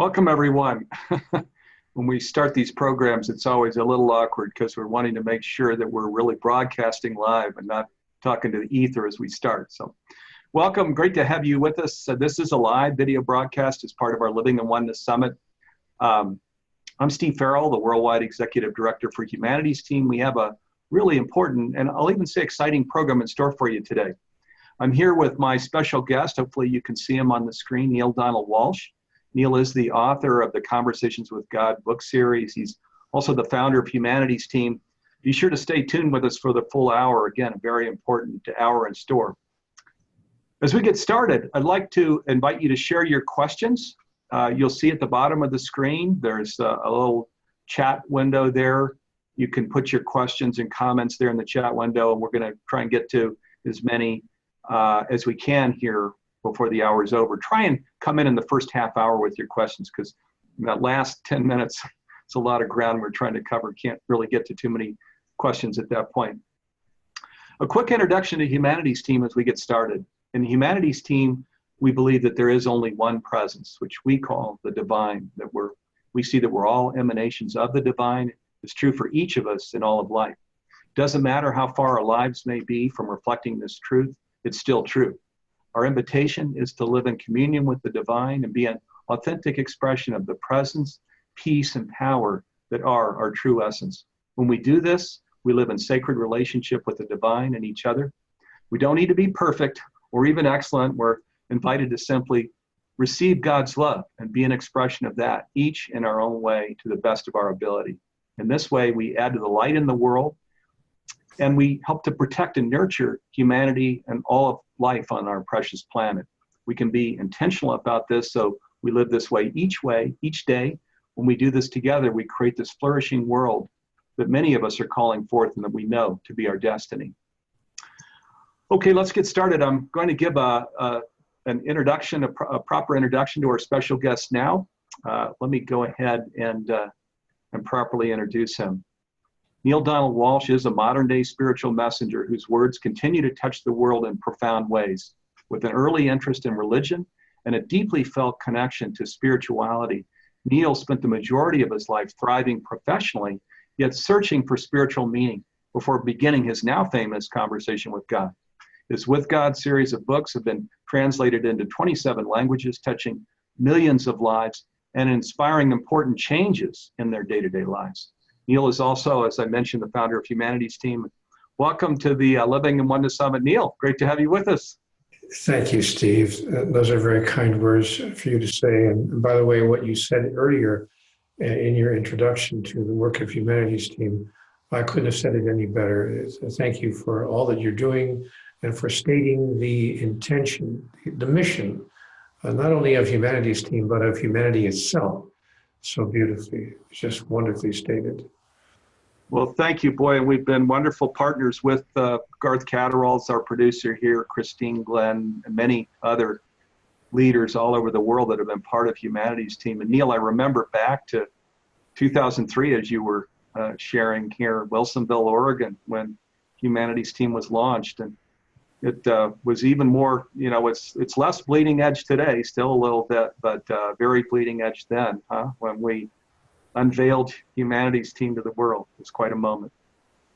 Welcome, everyone. When we start these programs, it's always a little awkward because we're wanting to make sure that we're really broadcasting live and not talking to the ether as we start. So welcome. Great to have you with us. This is a live video broadcast as part of our Living in Oneness Summit. I'm Steve Farrell, the Worldwide Executive Director for Humanities team. We have a really important, and I'll even say exciting program in store for you today. I'm here with my special guest. Hopefully you can see him on the screen, Neale Walsch. Neale is the author of the Conversations with God book series. He's also the founder of Humanities team. Be sure to stay tuned with us for the full hour. Again, a very important hour in store. As we get started, I'd like to invite you to share your questions. You'll see at the bottom of the screen, there's a little chat window there. You can put your questions and comments there in the chat window, and we're going to try and get to as many as we can here before the hour is over. Try and come in the first half hour with your questions, because in that last 10 minutes, it's a lot of ground we're trying to cover. Can't really get to too many questions at that point. A quick introduction to Humanities team as we get started. In the Humanities team, we believe that there is only one presence, which we call the divine, that we see that we're all emanations of the divine. It's true for each of us in all of life. Doesn't matter how far our lives may be from reflecting this truth, it's still true. Our invitation is to live in communion with the divine and be an authentic expression of the presence, peace, and power that are our true essence. When we do this, we live in sacred relationship with the divine and each other. We don't need to be perfect or even excellent. We're invited to simply receive God's love and be an expression of that, each in our own way to the best of our ability. In this way, we add to the light in the world, and we help to protect and nurture humanity and all of life on our precious planet. We can be intentional about this, so we live this way, each day. When we do this together, we create this flourishing world that many of us are calling forth and that we know to be our destiny. Okay, let's get started. I'm going to give an introduction, a proper introduction to our special guest now. Let me go ahead and properly introduce him. Neale Walsch is a modern-day spiritual messenger whose words continue to touch the world in profound ways. With an early interest in religion and a deeply felt connection to spirituality, Neale spent the majority of his life thriving professionally, yet searching for spiritual meaning before beginning his now famous Conversation with God. His With God series of books have been translated into 27 languages, touching millions of lives and inspiring important changes in their day-to-day lives. Neale is also, as I mentioned, the founder of Humanities team. Welcome to the Living in Oneness Summit. Neale, great to have you with us. Thank you, Steve. Those are very kind words for you to say. And by the way, what you said earlier in your introduction to the work of Humanities team, I couldn't have said it any better. Thank you for all that you're doing and for stating the intention, the mission, not only of Humanities team, but of humanity itself. So beautifully, just wonderfully stated. Well, thank you, boy. And we've been wonderful partners with Garth Catterall's our producer here, Christine Glenn, and many other leaders all over the world that have been part of Humanities team. And Neale, I remember back to 2003 as you were sharing here, Wilsonville, Oregon, when Humanities team was launched. And it was even more, it's less bleeding edge today, still a little bit, but very bleeding edge then, when we unveiled Humanities team to the world. It was quite a moment.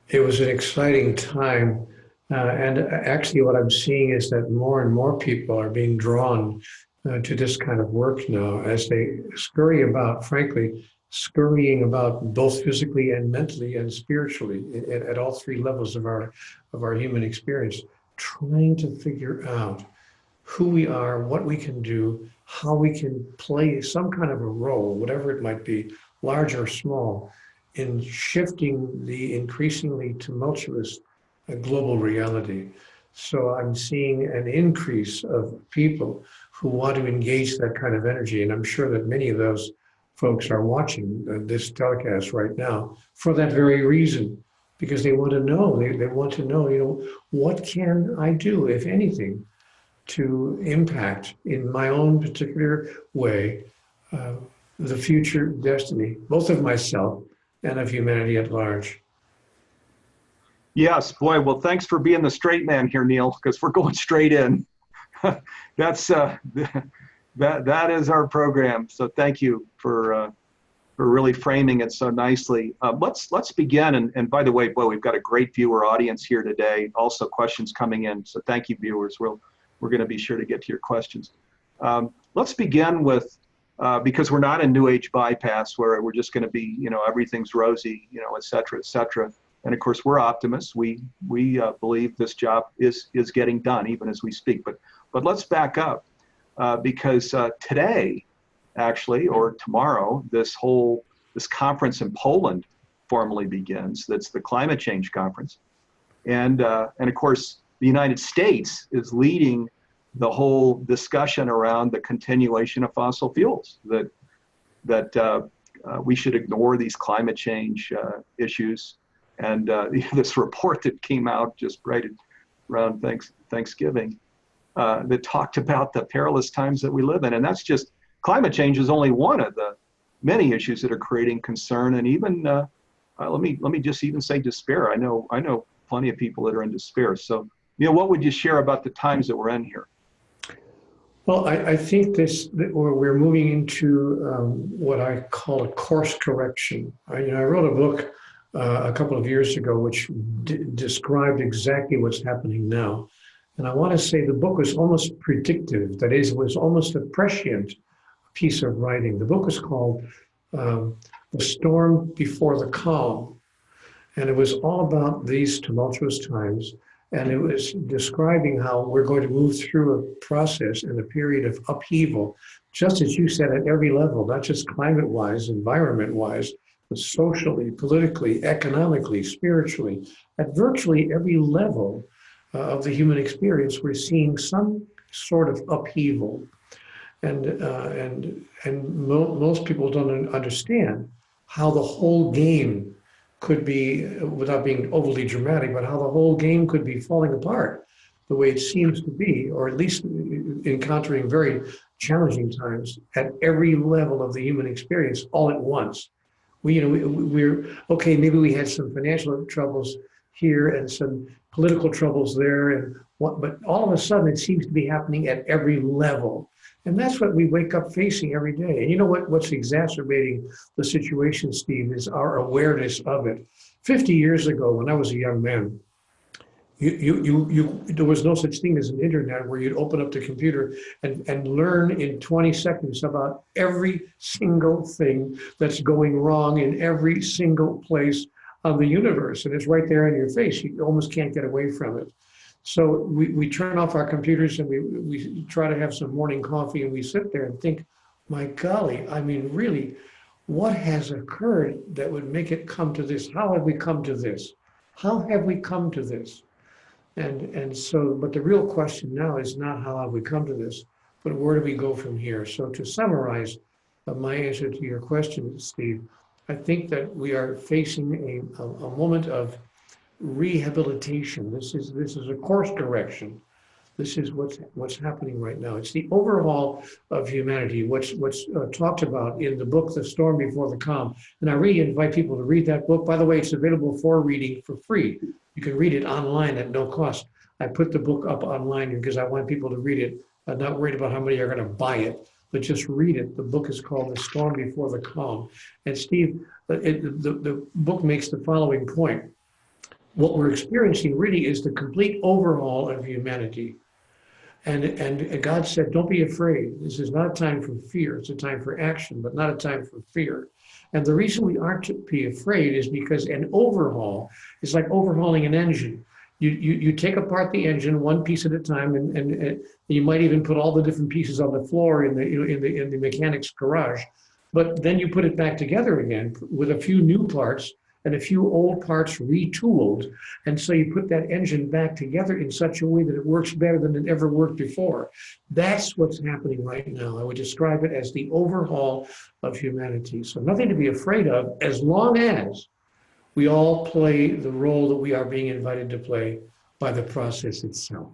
It was an exciting time. And actually what I'm seeing is that more and more people are being drawn to this kind of work now as they scurry about, frankly, scurrying about both physically and mentally and spiritually at all three levels of our human experience, trying to figure out who we are, what we can do, how we can play some kind of a role, whatever it might be, large or small, in shifting the increasingly tumultuous global reality. So I'm seeing an increase of people who want to engage that kind of energy, and I'm sure that many of those folks are watching this telecast right now for that very reason. Because they want to know, they want to know, what can I do, if anything, to impact in my own particular way the future destiny, both of myself and of humanity at large. Yes, boy, well, thanks for being the straight man here, Neale, because we're going straight in. That's That is our program. So thank you for really framing it so nicely. Let's begin. And by the way, boy, we've got a great viewer audience here today. Also, questions coming in. So thank you, viewers. We're going to be sure to get to your questions. Let's begin with because we're not in New Age bypass where we're just going to be, everything's rosy, et cetera, et cetera. And of course, we're optimists. We believe this job is getting done even as we speak. But let's back up because today, actually, or tomorrow, this conference in Poland formally begins. That's the climate change conference, and of course, the United States is leading the whole discussion around the continuation of fossil fuels. That we should ignore these climate change issues. And this report that came out just right around Thanksgiving that talked about the perilous times that we live in, and that's just. Climate change is only one of the many issues that are creating concern, and even let me just even say despair. I know plenty of people that are in despair. So, what would you share about the times that we're in here? Well, I think we're moving into what I call a course correction. I wrote a book a couple of years ago which described exactly what's happening now, and I want to say the book was almost predictive. That is, it was almost a prescient piece of writing. The book is called The Storm Before the Calm. And it was all about these tumultuous times. And it was describing how we're going to move through a process and a period of upheaval, just as you said, at every level, not just climate-wise, environment-wise, but socially, politically, economically, spiritually. At virtually every level of the human experience, we're seeing some sort of upheaval. And most people don't understand how the whole game could be, without being overly dramatic, but how the whole game could be falling apart the way it seems to be, or at least encountering very challenging times at every level of the human experience all at once. We're okay, maybe we had some financial troubles here and some political troubles there, but all of a sudden it seems to be happening at every level. And that's what we wake up facing every day. And you know what's exacerbating the situation, Steve, is our awareness of it. 50 years ago, when I was a young man, there was no such thing as an internet where you'd open up the computer and learn in 20 seconds about every single thing that's going wrong in every single place of the universe. And it's right there in your face. You almost can't get away from it. So we turn off our computers and we try to have some morning coffee and we sit there and think, my golly, I mean, really, what has occurred that would make it come to this? How have we come to this? How have we come to this? And so, but the real question now is not how have we come to this, but where do we go from here? So to summarize my answer to your question, Steve, I think that we are facing a moment of rehabilitation. This is a course correction. This is what's happening right now. It's the overhaul of humanity, what's talked about in the book, The Storm Before the Calm. And I really invite people to read that book. By the way, it's available for reading for free. You can read it online at no cost. I put the book up online because I want people to read it. I'm not worried about how many are going to buy it, but just read it. The book is called The Storm Before the Calm. And Steve, the book makes the following point. What we're experiencing really is the complete overhaul of humanity. And God said, don't be afraid. This is not a time for fear. It's a time for action, but not a time for fear. And the reason we aren't to be afraid is because an overhaul is like overhauling an engine. You take apart the engine one piece at a time, and you might even put all the different pieces on the floor in the mechanic's garage. But then you put it back together again with a few new parts and a few old parts retooled. And so you put that engine back together in such a way that it works better than it ever worked before. That's what's happening right now. I would describe it as the overhaul of humanity. So nothing to be afraid of, as long as we all play the role that we are being invited to play by the process itself.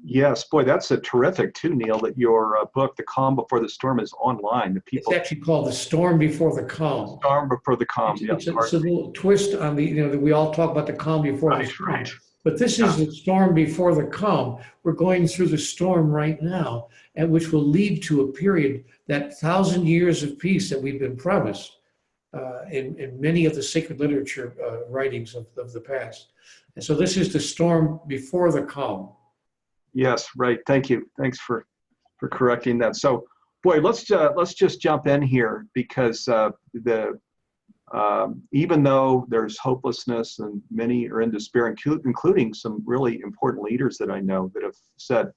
Yes, boy, that's a terrific too, Neale, that your book, The Calm Before the Storm, is online. It's actually called The Storm Before the Calm. Storm Before the Calm. It's a little twist on that we all talk about the calm before the storm. Right. But this is the storm before the calm. We're going through the storm right now, and which will lead to a period, that 1,000 years of peace that we've been promised in many of the sacred literature writings of the past. And so this is the storm before the calm. Yes, right. Thank you. Thanks for correcting that. So, boy, let's just jump in here, because even though there's hopelessness and many are in despair, including some really important leaders that I know that have said,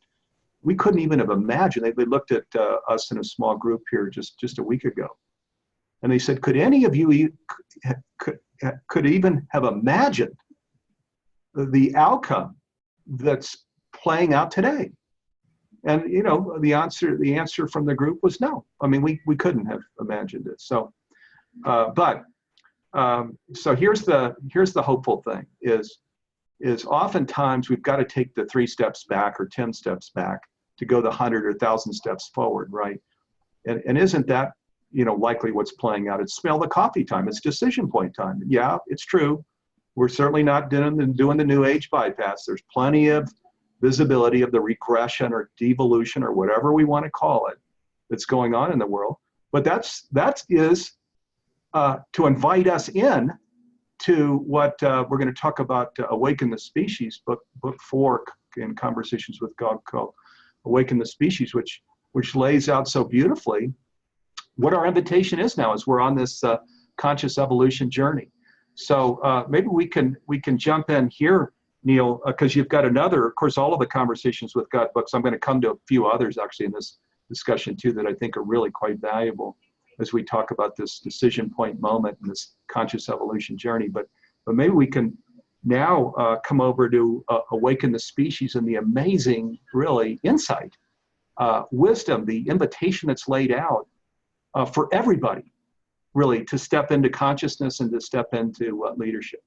we couldn't even have imagined. They looked at us in a small group here just a week ago, and they said, could any of you could even have imagined the outcome that's playing out today? And the answer from the group was no. I mean, we couldn't have imagined it. So, so here's the hopeful thing is oftentimes we've got to take the 3 steps back or 10 steps back to go the 100 or 1,000 steps forward, right? And isn't that likely what's playing out? It's smell the coffee time. It's decision point time. Yeah, it's true. We're certainly not doing the new age bypass. There's plenty of visibility of the regression or devolution or whatever we want to call it that's going on in the world. But that is to invite us in to what we're going to talk about, Awaken the Species, book 4 in Conversations with God, called Awaken the Species, which lays out so beautifully what our invitation is now as we're on this conscious evolution journey. So maybe we can jump in here, Neale, because you've got another, of course, all of the Conversations with God books. I'm going to come to a few others actually in this discussion too that I think are really quite valuable as we talk about this decision point moment in this conscious evolution journey. But maybe we can now come over to Awaken the Species and the amazing, really, insight, wisdom, the invitation that's laid out for everybody, really, to step into consciousness and to step into leadership.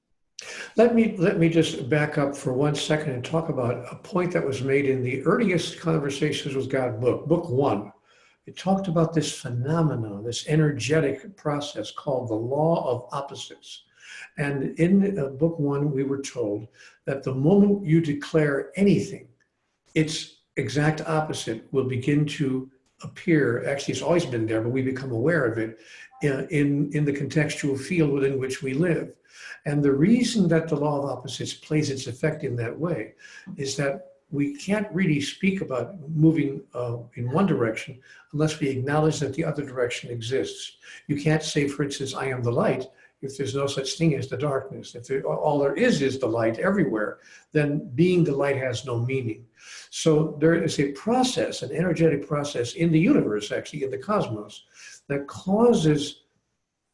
Let me just back up for 1 second and talk about a point that was made in the earliest Conversations with God book 1. It talked about this phenomenon, this energetic process called the law of opposites. And in book 1, we were told that the moment you declare anything, its exact opposite will begin to appear. Actually, it's always been there, but we become aware of it in the contextual field within which we live. And the reason that the law of opposites plays its effect in that way is that we can't really speak about moving in one direction unless we acknowledge that the other direction exists. You can't say, for instance, I am the light, if there's no such thing as the darkness. If all there is the light everywhere, then being the light has no meaning. So there is a process, an energetic process in the universe, actually in the cosmos, that causes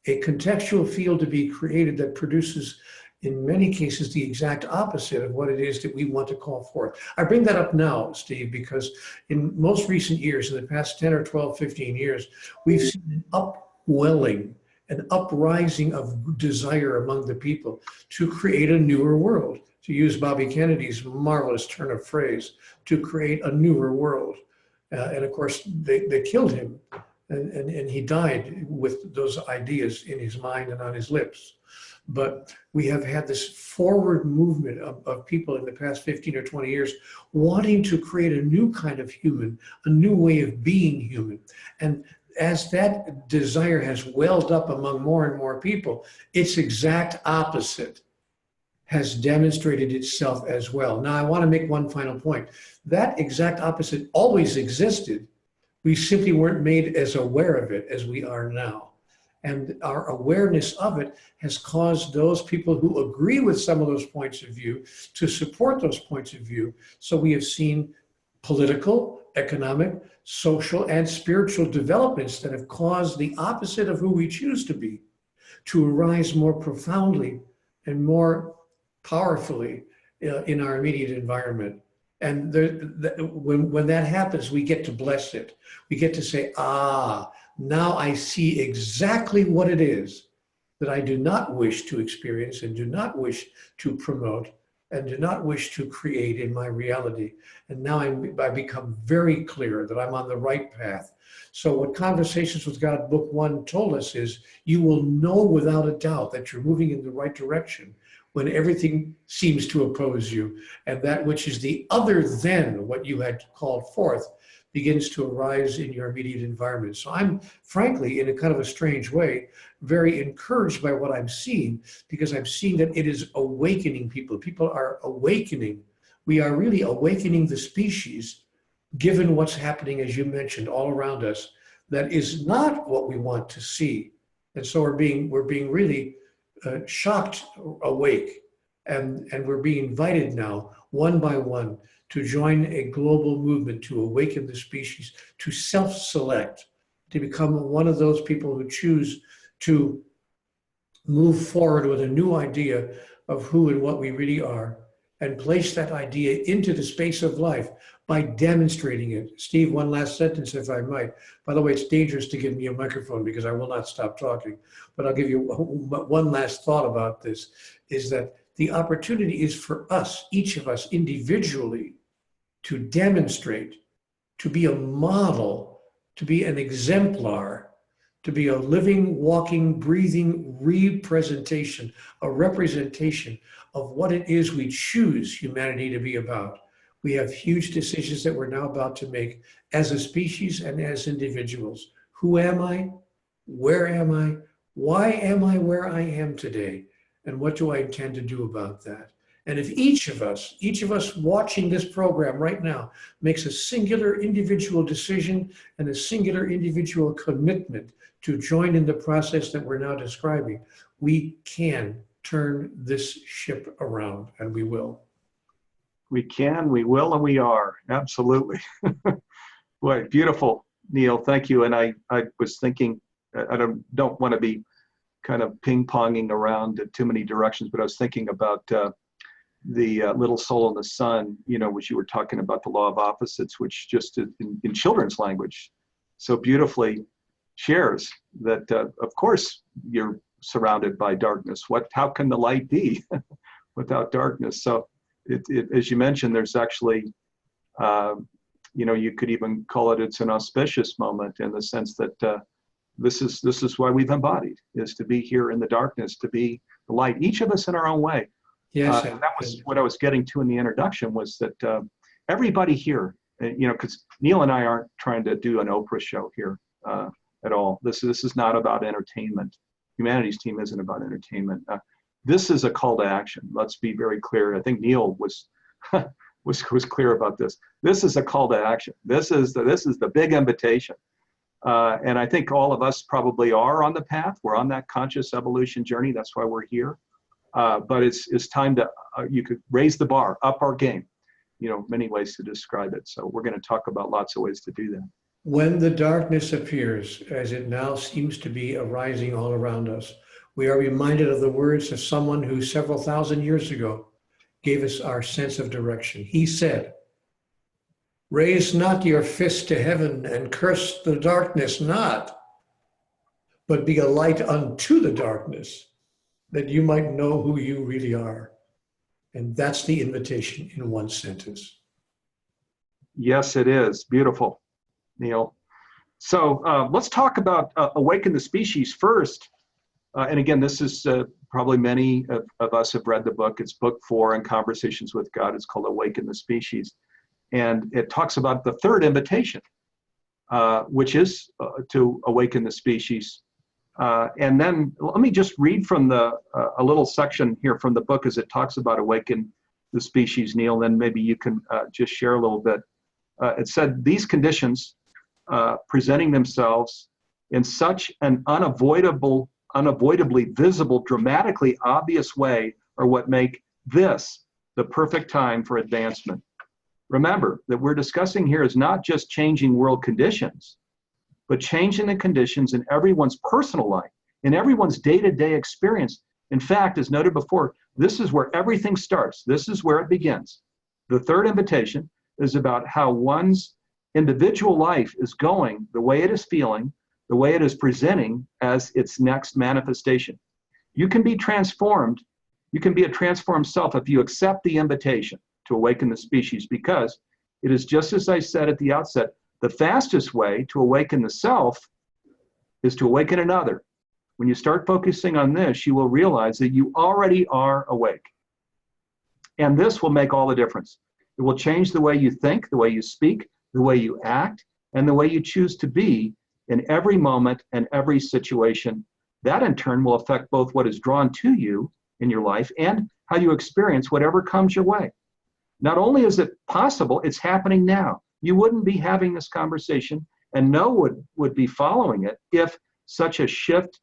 a contextual field to be created that produces, in many cases, the exact opposite of what it is that we want to call forth. I bring that up now, Steve, because in most recent years, in the past 10 or 12, 15 years, we've seen an upwelling, an uprising of desire among the people to create a newer world, to use Bobby Kennedy's marvelous turn of phrase, to create a newer world. And of course, they killed him, and he died with those ideas in his mind and on his lips. But we have had this forward movement of people in the past 15 or 20 years wanting to create a new kind of human, a new way of being human. And as that desire has welled up among more and more people, its exact opposite has demonstrated itself as well. Now, I want to make one final point. That exact opposite always existed. We simply weren't made as aware of it as we are now. And our awareness of it has caused those people who agree with some of those points of view to support those points of view. So we have seen political, economic, social, and spiritual developments that have caused the opposite of who we choose to be to arise more profoundly and more powerfully in our immediate environment. And when that happens, we get to bless it. We get to say, now I see exactly what it is that I do not wish to experience and do not wish to promote and do not wish to create in my reality. And now I become very clear that I'm on the right path. So what Conversations with God Book 1 told us is you will know without a doubt that you're moving in the right direction when everything seems to oppose you, and that which is the other than what you had called forth begins to arise in your immediate environment. So I'm, frankly, in a kind of a strange way, very encouraged by what I'm seeing, because I'm seeing that it is awakening people. People are awakening. We are really awakening the species, given what's happening, as you mentioned, all around us, that is not what we want to see. And so we're being really shocked awake, and we're being invited now, one by one, to join a global movement to awaken the species, to self-select, to become one of those people who choose to move forward with a new idea of who and what we really are, and place that idea into the space of life by demonstrating it. Steve, one last sentence, if I might. By the way, it's dangerous to give me a microphone because I will not stop talking, but I'll give you one last thought about this, is that the opportunity is for us, each of us individually, to demonstrate, to be a model, to be an exemplar, to be a living, walking, breathing representation, a representation of what it is we choose humanity to be about. We have huge decisions that we're now about to make as a species and as individuals. Who am I? Where am I? Why am I where I am today? And what do I intend to do about that? And if each of us watching this program right now makes a singular individual decision and a singular individual commitment to join in the process that we're now describing, we can turn this ship around, and we will. We can, we will, and we are. Absolutely. Boy, beautiful, Neale. Thank you. And I was thinking, I don't want to be kind of ping-ponging around too many directions, but I was thinking about the little soul in the sun, which you were talking about, the law of opposites, which just in children's language so beautifully shares that, of course, you're surrounded by darkness. How can the light be without darkness? So as you mentioned, there's actually, you could even call it's an auspicious moment in the sense that this is why we've embodied, is to be here in the darkness, to be the light, each of us in our own way. Yes, that was what I was getting to in the introduction, was that everybody here, because Neale and I aren't trying to do an Oprah show here at all. This is not about entertainment. Humanity's Team isn't about entertainment. This is a call to action. Let's be very clear. I think Neale was clear about this. This is a call to action. This is the big invitation. And I think all of us probably are on the path. We're on that conscious evolution journey. That's why we're here. But it's time to, you could raise the bar, up our game, many ways to describe it. So we're going to talk about lots of ways to do that. When the darkness appears, as it now seems to be arising all around us, we are reminded of the words of someone who several thousand years ago gave us our sense of direction. He said, "Raise not your fist to heaven and curse the darkness not, but be a light unto the darkness, that you might know who you really are." And that's the invitation in one sentence. Yes, it is. Beautiful, Neale. So let's talk about Awaken the Species first. And again, this is probably many of us have read the book. It's book 4 in Conversations with God. It's called Awaken the Species. And it talks about the third invitation, which is to awaken the species. And then let me just read from a little section here from the book as it talks about awaken the species, Neale, then maybe you can just share a little bit. It said, these conditions presenting themselves in such an unavoidably visible, dramatically obvious way are what make this the perfect time for advancement. Remember that we're discussing here is not just changing world conditions, but changing the conditions in everyone's personal life, in everyone's day-to-day experience. In fact, as noted before, this is where everything starts. This is where it begins. The third invitation is about how one's individual life is going, the way it is feeling, the way it is presenting as its next manifestation. You can be transformed. You can be a transformed self if you accept the invitation to awaken the species, because it is just as I said at the outset, the fastest way to awaken the self is to awaken another. When you start focusing on this, you will realize that you already are awake. And this will make all the difference. It will change the way you think, the way you speak, the way you act, and the way you choose to be in every moment and every situation. That in turn will affect both what is drawn to you in your life and how you experience whatever comes your way. Not only is it possible, it's happening now. You wouldn't be having this conversation, and no one would be following it if such a shift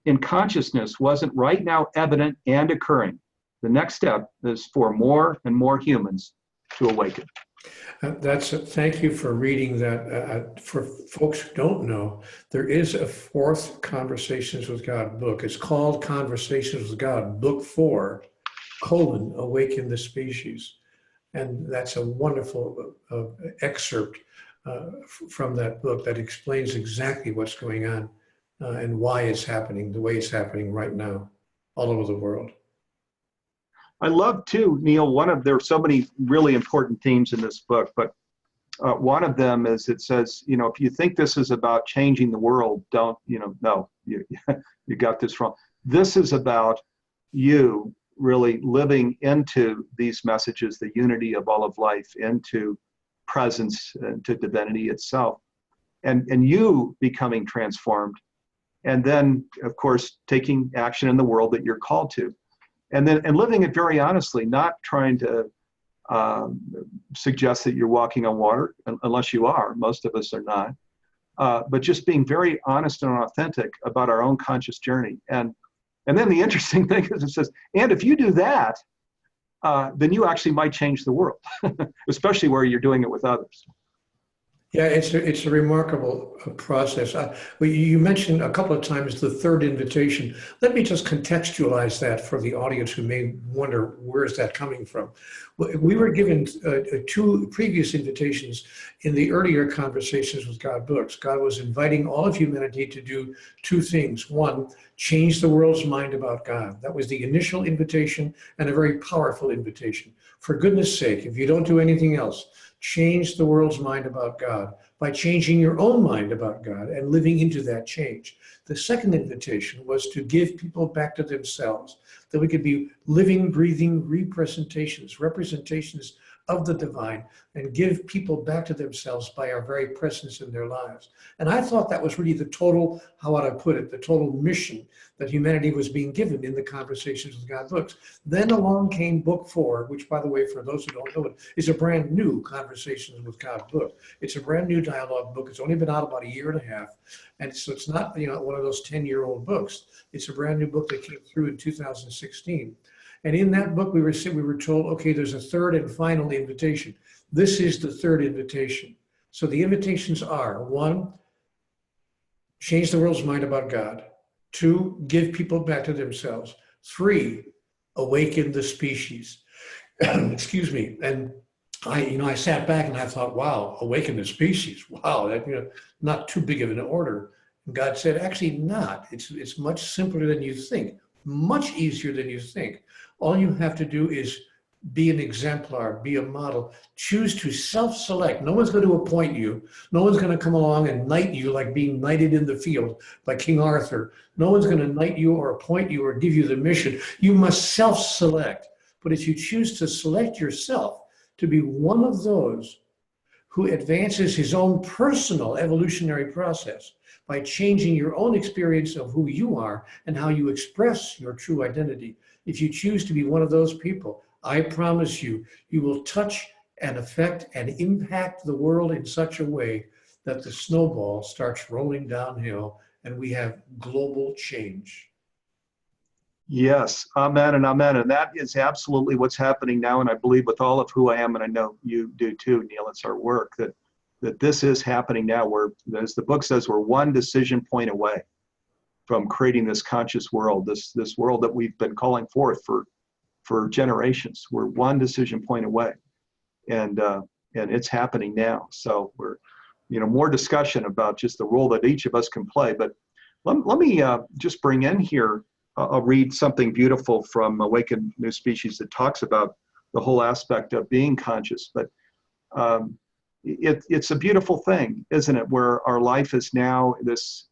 in consciousness wasn't right now evident and occurring. The next step is for more and more humans to awaken. Thank you for reading that. For folks who don't know, there is a fourth Conversations with God book. It's called Conversations with God, Book 4, Awaken the Species. And that's a wonderful excerpt from that book that explains exactly what's going on and why it's happening, the way it's happening right now, all over the world. I love too, Neale, there's so many really important themes in this book, but one of them is it says, if you think this is about changing the world, no, you got this wrong. This is about you really living into these messages, the unity of all of life, into presence, into divinity itself, and you becoming transformed, and then, of course, taking action in the world that you're called to. And living it very honestly, not trying to suggest that you're walking on water, unless you are. Most of us are not. But just being very honest and authentic about our own conscious journey. And then the interesting thing is it says, and if you do that, then you actually might change the world, especially where you're doing it with others. Yeah, it's a remarkable process. You mentioned a couple of times the third invitation. Let me just contextualize that for the audience who may wonder, where is that coming from? We were given 2 previous invitations in the earlier Conversations with God books. God was inviting all of humanity to do 2 things. 1, change the world's mind about God. That was the initial invitation, and a very powerful invitation. For goodness sake, if you don't do anything else, change the world's mind about God by changing your own mind about God and living into that change. The second invitation was to give people back to themselves, that we could be living, breathing representations of the divine, and give people back to themselves by our very presence in their lives. And I thought that was really the total, how would I put it, the total mission that humanity was being given in the Conversations with God books. Then along came Book 4, which, by the way, for those who don't know it, is a brand new Conversations with God book. It's a brand new dialogue book. It's only been out about 1.5 years. And so it's not, one of those 10-year-old books. It's a brand new book that came through in 2016. And in that book, we were told, okay, there's a third and final invitation. This is the third invitation. So the invitations are: 1, change the world's mind about God. 2, give people back to themselves. 3, awaken the species. Excuse me. And I sat back and I thought, wow, awaken the species. Wow, that, not too big of an order. And God said, actually not. It's much simpler than you think, much easier than you think. All you have to do is be an exemplar, be a model, choose to self-select. No one's going to appoint you. No one's going to come along and knight you like being knighted in the field by King Arthur. No one's going to knight you or appoint you or give you the mission. You must self-select. But if you choose to select yourself to be one of those who advances his own personal evolutionary process by changing your own experience of who you are and how you express your true identity, if you choose to be one of those people, I promise you, you will touch and affect and impact the world in such a way that the snowball starts rolling downhill and we have global change. Yes, amen and amen. And that is absolutely what's happening now. And I believe with all of who I am, and I know you do too, Neale, it's our work, that this is happening now. Where, as the book says, we're one decision point away from creating this conscious world, this world that we've been calling forth for generations. We're one decision point away, and it's happening now. So we're, more discussion about just the role that each of us can play. But let me just bring in here. I'll read something beautiful from Awaken New Species that talks about the whole aspect of being conscious. But it's a beautiful thing, isn't it? Where our life is now this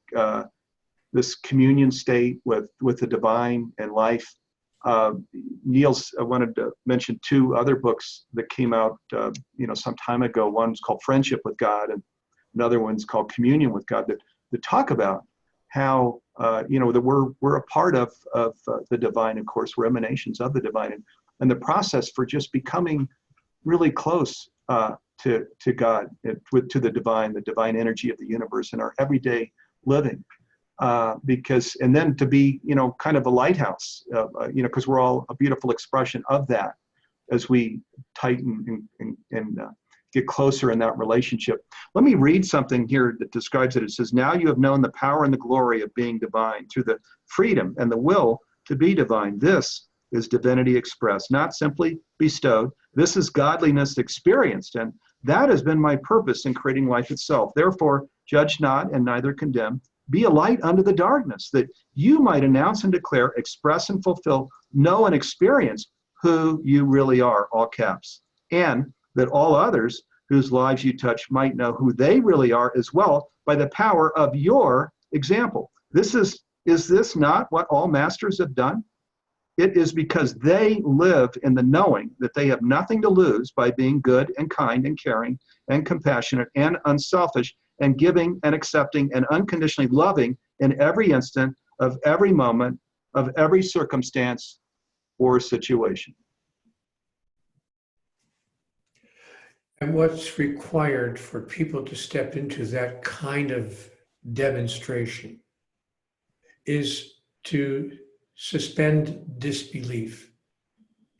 this communion state with the divine and life. Neale's, I wanted to mention two other books that came out, some time ago. One's called Friendship with God, and another one's called Communion with God, that talk about how, that we're a part of the divine. Of course, we're emanations of the divine, and the process for just becoming really close to God, to the divine energy of the universe in our everyday living. And then to be, kind of a lighthouse, because we're all a beautiful expression of that as we tighten and get closer in that relationship. Let me read something here that describes it. It says, now you have known the power and the glory of being divine through the freedom and the will to be divine. This is divinity expressed, not simply bestowed. This is godliness experienced. And that has been my purpose in creating life itself. Therefore, judge not and neither condemn. Be a light unto the darkness, that you might announce and declare, express and fulfill, know and experience who you really are, all caps. And that all others whose lives you touch might know who they really are as well by the power of your example. Is this not what all masters have done? It is because they live in the knowing that they have nothing to lose by being good and kind and caring and compassionate and unselfish and giving and accepting and unconditionally loving in every instant of every moment of every circumstance or situation. And what's required for people to step into that kind of demonstration is to suspend disbelief.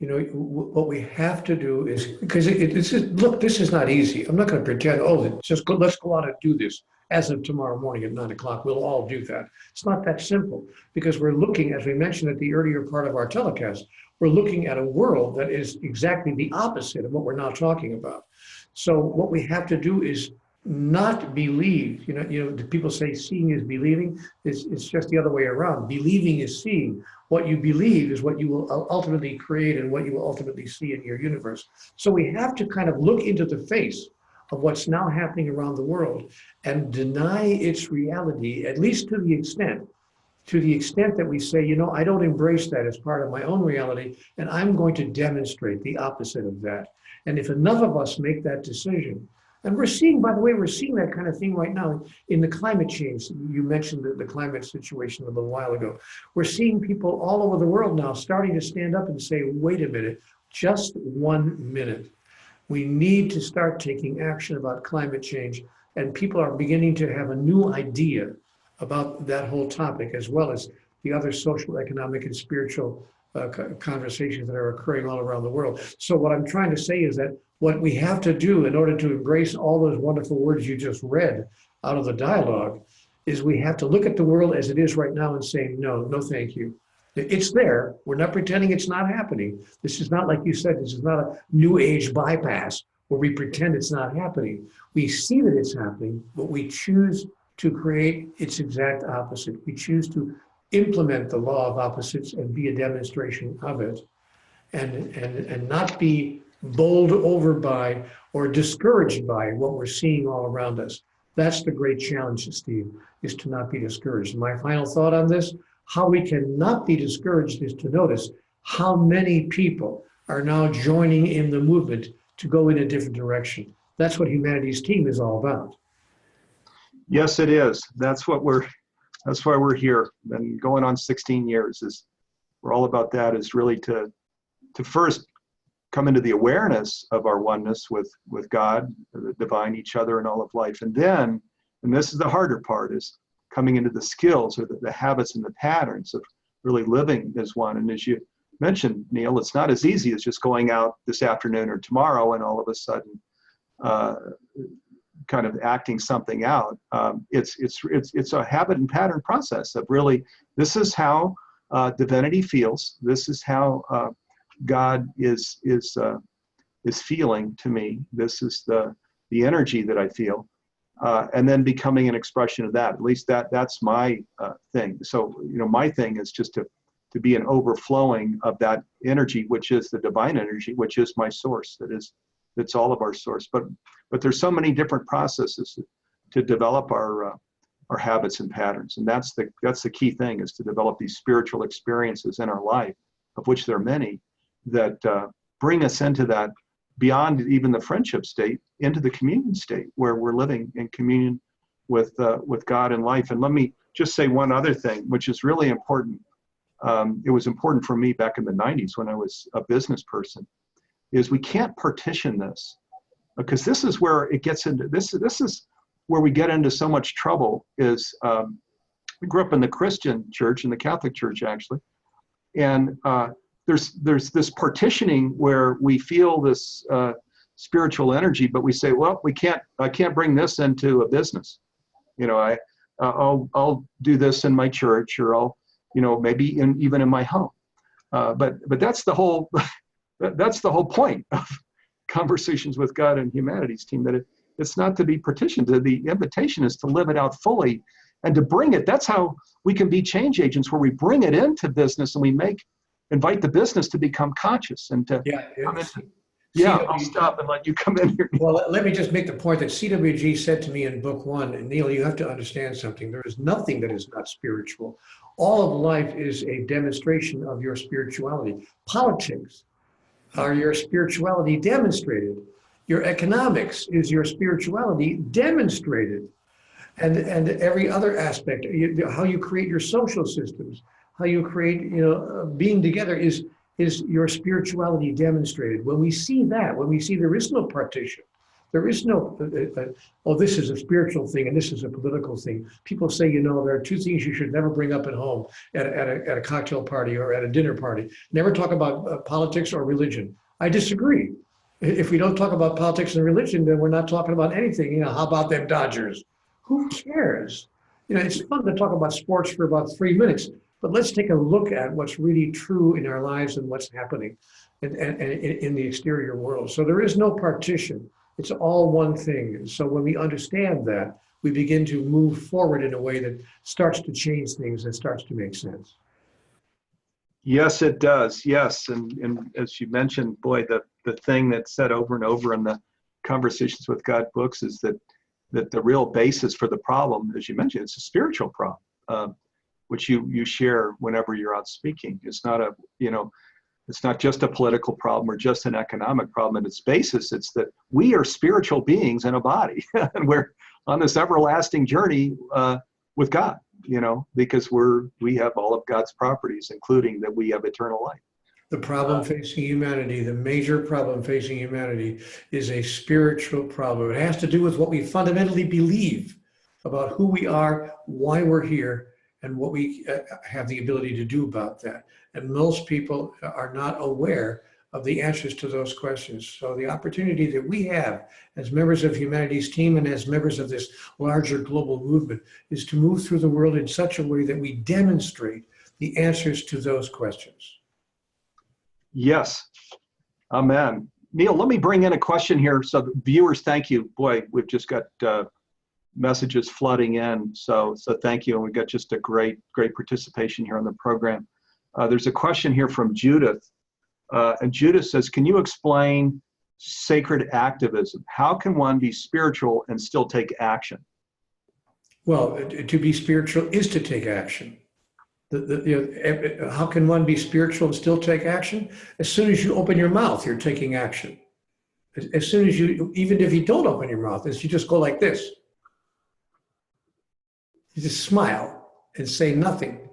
What we have to do is, because this is not easy. I'm not going to pretend, let's go out and do this as of tomorrow morning at 9 o'clock. We'll all do that. It's not that simple, because we're looking, as we mentioned at the earlier part of our telecast, we're looking at a world that is exactly the opposite of what we're now talking about. So what we have to do is not believe. People say seeing is believing. It's just the other way around. Believing is seeing. What you believe is what you will ultimately create and what you will ultimately see in your universe. So we have to kind of look into the face of what's now happening around the world and deny its reality, at least to the extent that we say, I don't embrace that as part of my own reality, and I'm going to demonstrate the opposite of that. And if enough of us make that decision, and we're seeing that kind of thing right now in the climate change. You mentioned the climate situation a little while ago. We're seeing people all over the world now starting to stand up and say, wait a minute, just 1 minute. We need to start taking action about climate change. And people are beginning to have a new idea about that whole topic, as well as the other social, economic, and spiritual conversations that are occurring all around the world. So what I'm trying to say is that what we have to do in order to embrace all those wonderful words you just read out of the dialogue is we have to look at the world as it is right now and say, no, thank you. It's there. We're not pretending it's not happening. This is not, like you said, this is not a new age bypass where we pretend it's not happening. We see that it's happening, but we choose to create its exact opposite. We choose to implement the law of opposites and be a demonstration of it, and not be bowled over by or discouraged by what we're seeing all around us. That's the great challenge, Steve, is to not be discouraged. My final thought on this, how we can not be discouraged, is to notice how many people are now joining in the movement to go in a different direction. That's what Humanity's Team is all about. Yes, it is. That's why we're here. And going on 16 years we're all about that, is really to first come into the awareness of our oneness with God, the divine, each other, and all of life. And then, and this is the harder part, is coming into the skills or the habits and the patterns of really living as one. And as you mentioned, Neale, it's not as easy as just going out this afternoon or tomorrow and all of a sudden kind of acting something out. It's a habit and pattern process of really, this is how divinity feels. This is how God is feeling to me. This is the energy that I feel, and then becoming an expression of that. At least that's my thing. So my thing is just to be an overflowing of that energy, which is the divine energy, which is my source. That's all of our source. But there's so many different processes to develop our our habits and patterns. And that's the key thing, is to develop these spiritual experiences in our life, of which there are many, that bring us into that, beyond even the friendship state, into the communion state, where we're living in communion with God and life. And let me just say one other thing, which is really important. It was important for me back in the 90s when I was a business person, is we can't partition this, because this is where it gets into, this is where we get into so much trouble. Is we grew up in the Christian church, in the Catholic Church actually, and there's this partitioning where we feel this spiritual energy, but we say, well, I can't bring this into a business. You know, I'll do this in my church, or I'll, you know, maybe even in my home. But that's the whole point of Conversations with God and Humanities Team, that it's not to be partitioned. The invitation is to live it out fully and to bring it. That's how we can be change agents, where we bring it into business and we invite the business to become conscious and to come into. Yeah, I'll stop and let you come in here. Well, let me just make the point that CWG said to me in book 1, and Neale, you have to understand something. There is nothing that is not spiritual. All of life is a demonstration of your spirituality. Politics are your spirituality demonstrated. Your economics is your spirituality demonstrated. And every other aspect, how you create your social systems, how you create, you know, being together is your spirituality demonstrated. When we see that, when we see there is no partition, there is no, oh, this is a spiritual thing and this is a political thing. People say, you know, there are two things you should never bring up at home, at a cocktail party or at a dinner party. Never talk about politics or religion. I disagree. If we don't talk about politics and religion, then we're not talking about anything. You know, how about them Dodgers? Who cares? You know, it's fun to talk about sports for about 3 minutes, but let's take a look at what's really true in our lives and what's happening in the exterior world. So there is no partition. It's all one thing. And so when we understand that, we begin to move forward in a way that starts to change things and starts to make sense. Yes, it does. Yes. And as you mentioned, boy, the thing that's said over and over in the Conversations with God books is that the real basis for the problem, as you mentioned, it's a spiritual problem, which you share whenever you're out speaking. It's not it's not just a political problem or just an economic problem. At its basis, it's that we are spiritual beings in a body, and we're on this everlasting journey with God, you know, because we have all of God's properties, including that we have eternal life. The problem facing humanity, the major problem facing humanity, is a spiritual problem. It has to do with what we fundamentally believe about who we are, why we're here, and what we have the ability to do about that. And most people are not aware of the answers to those questions. So the opportunity that we have as members of Humanities Team and as members of this larger global movement is to move through the world in such a way that we demonstrate the answers to those questions. Yes. Amen. Neale, let me bring in a question here. So the viewers, thank you. Boy, we've just got messages flooding in. So thank you. And we've got just a great participation here on the program. There's a question here from Judith. And Judith says, can you explain sacred activism? How can one be spiritual and still take action? Well, to be spiritual is to take action. How can one be spiritual and still take action? As soon as you open your mouth, you're taking action. As soon as even if you don't open your mouth, you just go like this. You just smile and say nothing.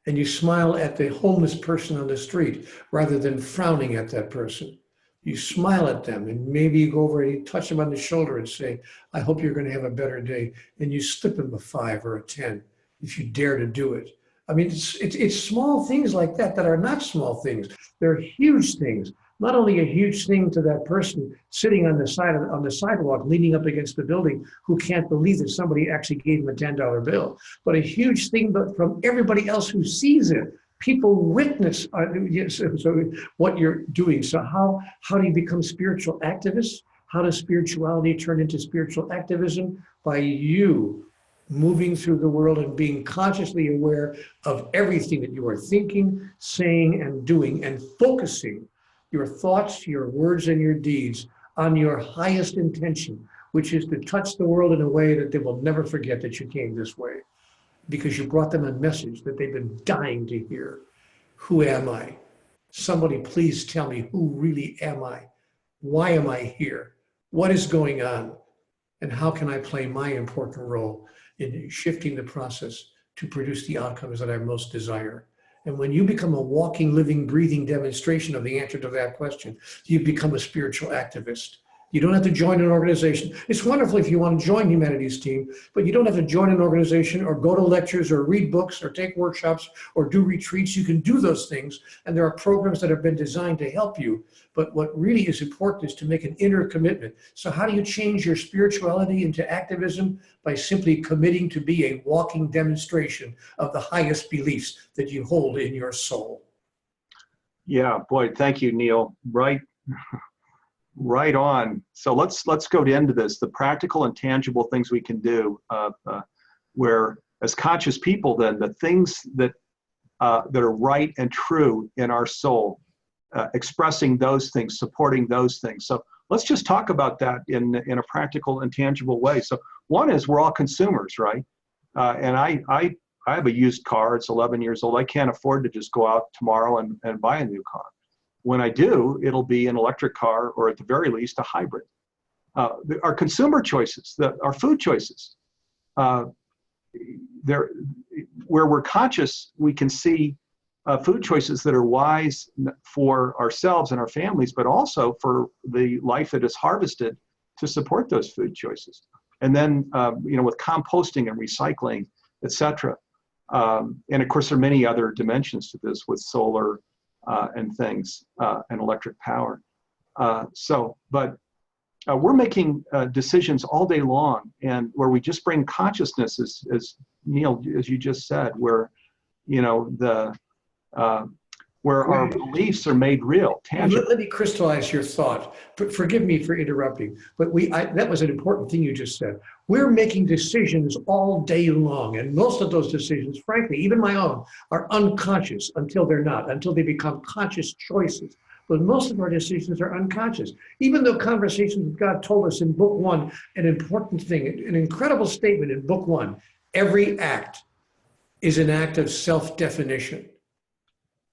And you smile at the homeless person on the street rather than frowning at that person. You smile at them and maybe you go over and you touch them on the shoulder and say, I hope you're going to have a better day. And you slip them a 5 or a 10 if you dare to do it. I mean, it's small things like that are not small things. They're huge things. Not only a huge thing to that person sitting on the sidewalk, leaning up against the building, who can't believe that somebody actually gave him a $10 bill, but a huge thing from everybody else who sees it. People witness so what you're doing. So how do you become spiritual activists? How does spirituality turn into spiritual activism? By you moving through the world and being consciously aware of everything that you are thinking, saying, and doing, and focusing your thoughts, your words, and your deeds on your highest intention, which is to touch the world in a way that they will never forget that you came this way, because you brought them a message that they've been dying to hear. Who am I? Somebody please tell me, who really am I? Why am I here? What is going on? And how can I play my important role in shifting the process to produce the outcomes that I most desire? And when you become a walking, living, breathing demonstration of the answer to that question, you become a spiritual activist. You don't have to join an organization. It's wonderful if you want to join Humanities Team, but you don't have to join an organization or go to lectures or read books or take workshops or do retreats. You can do those things, and there are programs that have been designed to help you. But what really is important is to make an inner commitment. So how do you change your spirituality into activism? By simply committing to be a walking demonstration of the highest beliefs that you hold in your soul. Yeah, boy, thank you, Neale. Right on. So let's go into this, the practical and tangible things we can do, where as conscious people, then the things that are right and true in our soul, expressing those things, supporting those things. So let's just talk about that in a practical and tangible way. So one is we're all consumers, right? And I have a used car. It's 11 years old. I can't afford to just go out tomorrow and buy a new car. When I do, it'll be an electric car, or at the very least, a hybrid. Our consumer choices, our food choices, where we're conscious, we can see food choices that are wise for ourselves and our families, but also for the life that is harvested to support those food choices. And then, with composting and recycling, et cetera. And of course, there are many other dimensions to this with solar and things and electric power. But we're making decisions all day long, and where we just bring consciousness, as Neale, as you just said, where where our beliefs are made real, tangible. Let me crystallize your thought. Forgive me for interrupting, but that was an important thing you just said. We're making decisions all day long, and most of those decisions, frankly, even my own, are unconscious until they're not, until they become conscious choices. But most of our decisions are unconscious. Even though Conversations with God told us in book 1 an important thing, an incredible statement in book 1, every act is an act of self-definition.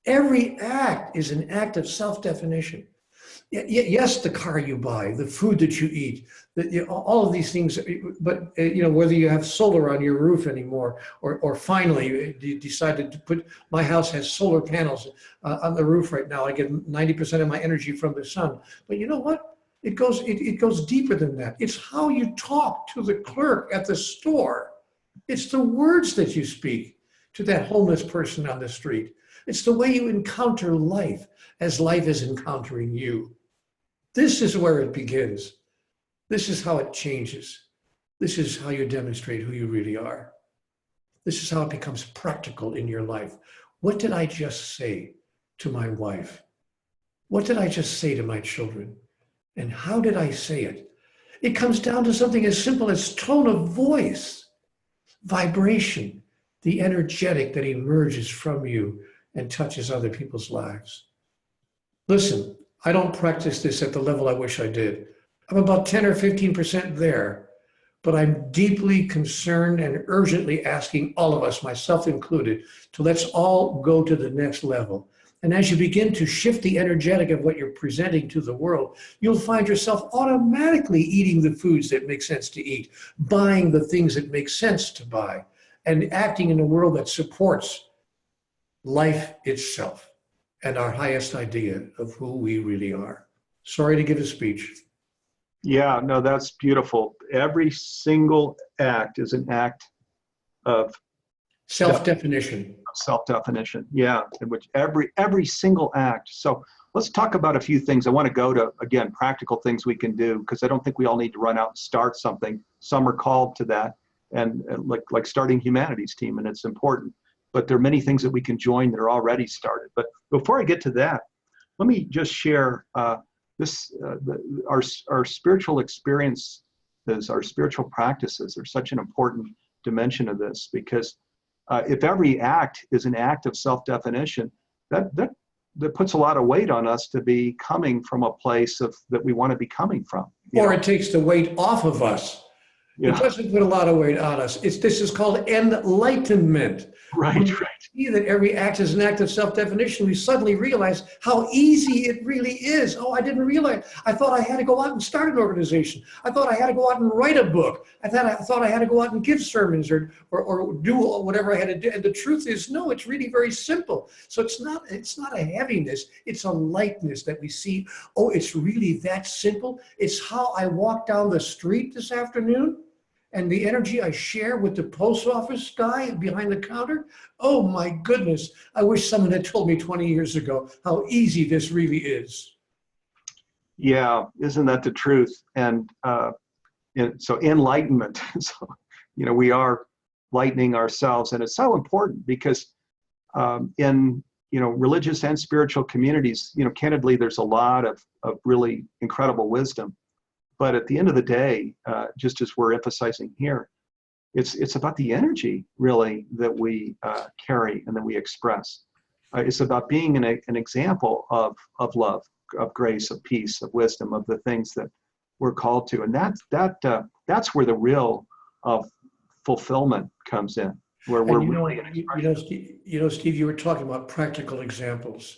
Every act is an act of self-definition. Yes, the car you buy, the food that you eat, all of these things, but whether you have solar on your roof anymore, or finally you decided to put, my house has solar panels on the roof right now. I get 90% of my energy from the sun. But you know what? It goes deeper than that. It's how you talk to the clerk at the store. It's the words that you speak to that homeless person on the street. It's the way you encounter life as life is encountering you. This is where it begins. This is how it changes. This is how you demonstrate who you really are. This is how it becomes practical in your life. What did I just say to my wife? What did I just say to my children? And how did I say it? It comes down to something as simple as tone of voice, vibration, the energetic that emerges from you and touches other people's lives. Listen, I don't practice this at the level I wish I did. I'm about 10 or 15% there, but I'm deeply concerned and urgently asking all of us, myself included, to let's all go to the next level. And as you begin to shift the energetic of what you're presenting to the world, you'll find yourself automatically eating the foods that make sense to eat, buying the things that make sense to buy, and acting in a world that supports life itself and our highest idea of who we really are. Sorry to give a speech. Yeah, no, that's beautiful. Every single act is an act of self-definition. Self-definition, yeah, in which every single act. So let's talk about a few things. I want to go to, again, practical things we can do, because I don't think we all need to run out and start something. Some are called to that, and like starting Humanities Team, and it's important. But there are many things that we can join that are already started. But before I get to that, let me just share our spiritual experiences, our spiritual practices are such an important dimension of this, because if every act is an act of self-definition, that that puts a lot of weight on us to be coming from a place of that we want to be coming from. Or it takes the weight off of us. Yeah. It doesn't put a lot of weight on us. This is called enlightenment. Right, When we right. see that every act is an act of self-definition, we suddenly realize how easy it really is. Oh, I didn't realize. I thought I had to go out and start an organization. I thought I had to go out and write a book. I thought I had to go out and give sermons or do whatever I had to do. And the truth is, no, it's really very simple. So it's not a heaviness. It's a lightness that we see. Oh, it's really that simple. It's how I walk down the street this afternoon. And the energy I share with the post office guy behind the counter, oh my goodness, I wish someone had told me 20 years ago how easy this really is. Yeah, isn't that the truth? And so enlightenment, so, we are lightening ourselves, and it's so important because in, religious and spiritual communities, candidly, there's a lot of really incredible wisdom. But at the end of the day, just as we're emphasizing here, it's about the energy really that we carry and that we express. It's about being an example of love, of grace, of peace, of wisdom, of the things that we're called to, and that's where the real fulfillment comes in. Where we're Steve, you were talking about practical examples.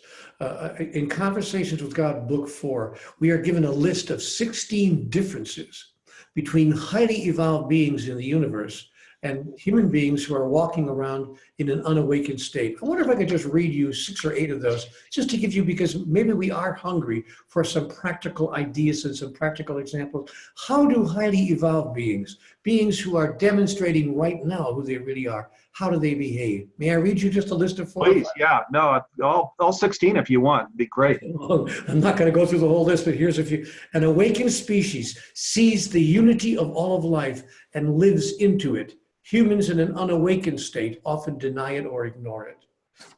In Conversations with God, Book 4, we are given a list of 16 differences between highly evolved beings in the universe and human beings who are walking around in an unawakened state. I wonder if I could just read you 6 or 8 of those, just to give you, because maybe we are hungry for some practical ideas and some practical examples. How do highly evolved beings who are demonstrating right now who they really are, how do they behave? May I read you just a list of 4? Please, yeah, no, all 16 if you want, it'd be great. I'm not going to go through the whole list, but here's a few. An awakened species sees the unity of all of life and lives into it. Humans in an unawakened state often deny it or ignore it.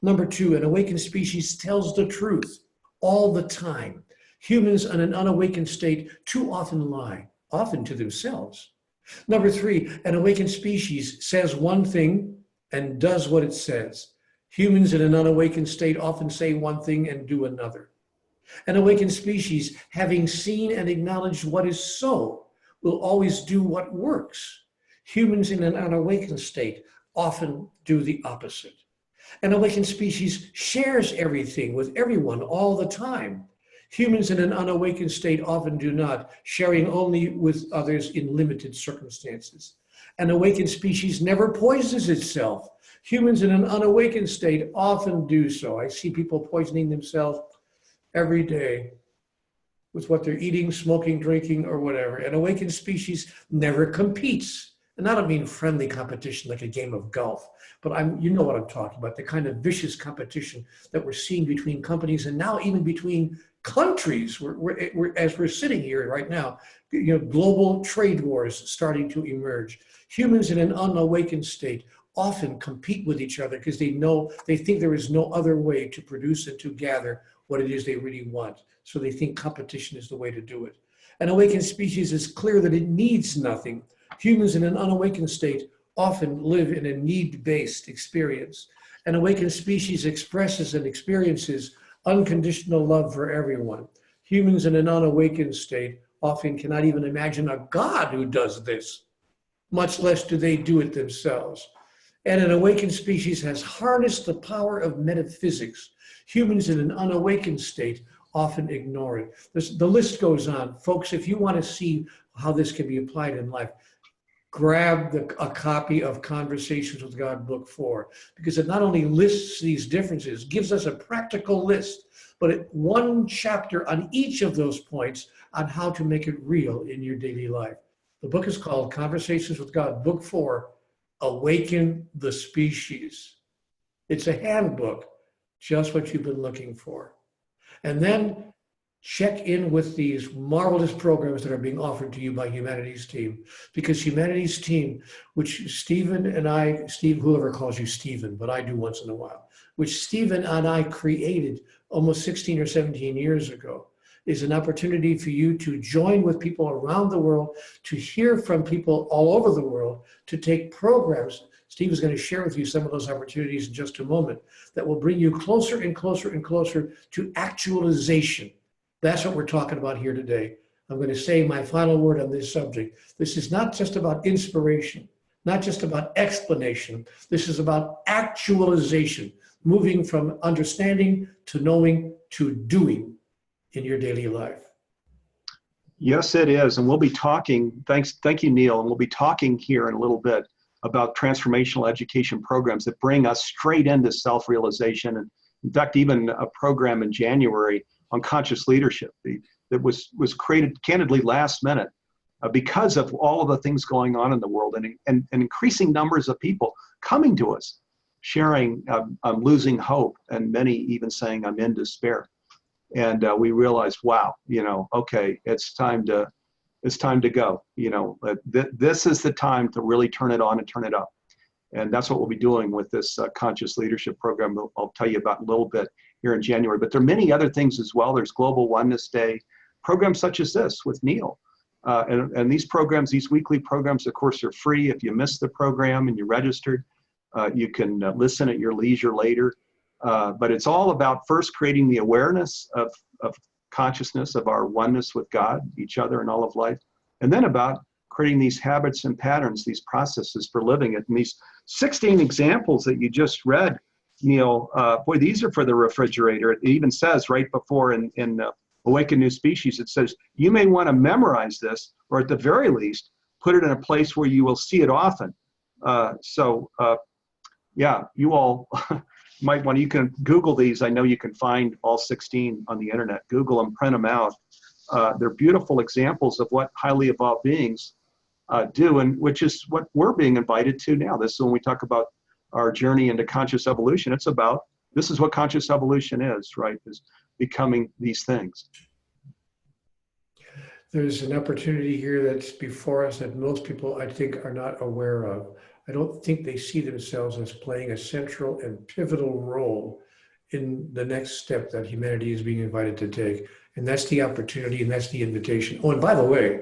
Number 2, an awakened species tells the truth all the time. Humans in an unawakened state too often lie, often to themselves. Number 3, an awakened species says one thing and does what it says. Humans in an unawakened state often say one thing and do another. An awakened species, having seen and acknowledged what is so, will always do what works. Humans in an unawakened state often do the opposite. An awakened species shares everything with everyone all the time. Humans in an unawakened state often do not, sharing only with others in limited circumstances. An awakened species never poisons itself. Humans in an unawakened state often do so. I see people poisoning themselves every day with what they're eating, smoking, drinking, or whatever. An awakened species never competes. And I don't mean friendly competition like a game of golf, but you know what I'm talking about, the kind of vicious competition that we're seeing between companies and now even between countries. As we're sitting here right now, global trade wars starting to emerge. Humans in an unawakened state often compete with each other because they think there is no other way to produce and to gather what it is they really want. So they think competition is the way to do it. An awakened species is clear that it needs nothing. Humans in an unawakened state often live in a need-based experience. An awakened species expresses and experiences unconditional love for everyone. Humans in an unawakened state often cannot even imagine a God who does this, much less do they do it themselves. And an awakened species has harnessed the power of metaphysics. Humans in an unawakened state often ignore it. The list goes on. Folks, if you want to see how this can be applied in life, grab a copy of Conversations with God, Book 4, because it not only lists these differences, gives us a practical list, but one chapter on each of those points on how to make it real in your daily life. The book is called Conversations with God, Book 4, Awaken the Species. It's a handbook, just what you've been looking for. And then check in with these marvelous programs that are being offered to you by Humanities Team, because Humanities Team, which Stephen and I, whoever calls you Stephen, but I do once in a while, which Stephen and I created almost 16 or 17 years ago, is an opportunity for you to join with people around the world, to hear from people all over the world, to take programs Steve is going to share with you some of those opportunities in just a moment that will bring you closer and closer and closer to actualization. That's what we're talking about here today. I'm going to say my final word on this subject. This is not just about inspiration, not just about explanation. This is about actualization, moving from understanding to knowing to doing in your daily life. Yes, it is. And we'll be talking, thank you, Neale, and we'll be talking here in a little bit about transformational education programs that bring us straight into self-realization. And in fact, even a program in January on conscious leadership that was created candidly last minute because of all of the things going on in the world and increasing numbers of people coming to us, sharing, I'm losing hope, and many even saying, I'm in despair. And we realized, wow, okay, it's time to go. This is the time to really turn it on and turn it up. And that's what we'll be doing with this conscious leadership program. I'll tell you about in a little bit here in January. But there are many other things as well. There's Global Oneness Day, programs such as this with Neale. And these programs, these weekly programs, of course, are free. If you miss the program and you're registered, you can listen at your leisure later. But it's all about first creating the awareness of consciousness, of our oneness with God, each other, and all of life. And then about creating these habits and patterns, these processes for living it. And these 16 examples that you just read, Neale, boy, these are for the refrigerator. It even says right before in Awaken New Species, it says, you may want to memorize this, or at the very least, put it in a place where you will see it often. Yeah, you all might want to, you can Google these. I know you can find all 16 on the internet. Google them, print them out. They're beautiful examples of what highly evolved beings do, and which is what we're being invited to now. This is when we talk about our journey into conscious evolution. It's about, this is what conscious evolution is, right? Is becoming these things. There's an opportunity here that's before us that most people, I think, are not aware of. I don't think they see themselves as playing a central and pivotal role in the next step that humanity is being invited to take. And that's the opportunity, and that's the invitation. Oh, and by the way,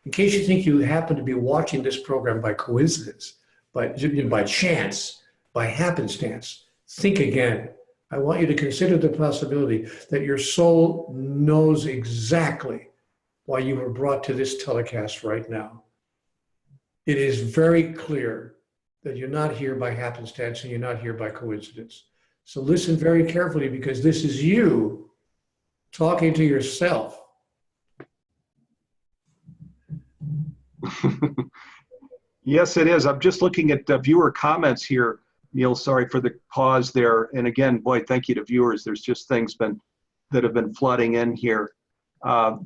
in case you think you happen to be watching this program by coincidence, by chance, by happenstance, think again. I want you to consider the possibility that your soul knows exactly why you were brought to this telecast right now. It is very clear that you're not here by happenstance and you're not here by coincidence. So listen very carefully, because this is you talking to yourself. Yes, it is. I'm just looking at viewer comments here. Neale, sorry for the pause there. And again, boy, thank you to viewers. There's just things that have been flooding in here.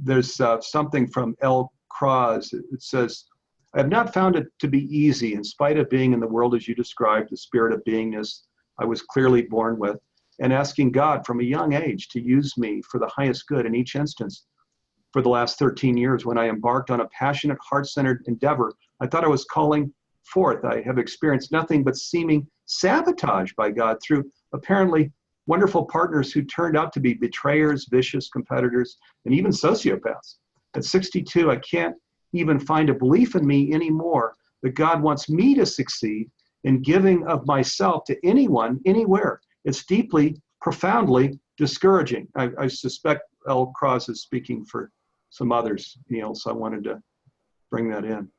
There's something from L. Cross. It says, I have not found it to be easy, in spite of being in the world as you described, the spirit of beingness I was clearly born with, and asking God from a young age to use me for the highest good in each instance. For the last 13 years, when I embarked on a passionate, heart-centered endeavor, I thought I was calling forth. I have experienced nothing but seeming sabotage by God through apparently wonderful partners who turned out to be betrayers, vicious competitors, and even sociopaths. At 62, I can't even find a belief in me anymore that God wants me to succeed in giving of myself to anyone, anywhere. It's deeply, profoundly discouraging. I suspect L. Cross is speaking for some others, Neale, so I wanted to bring that in.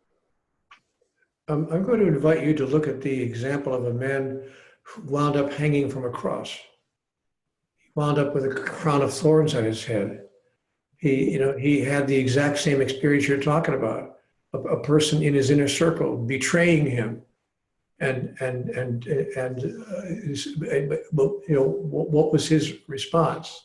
I'm going to invite you to look at the example of a man who wound up hanging from a cross. He wound up with a crown of thorns on his head. He had the exact same experience you're talking about. A person in his inner circle betraying him, what was his response?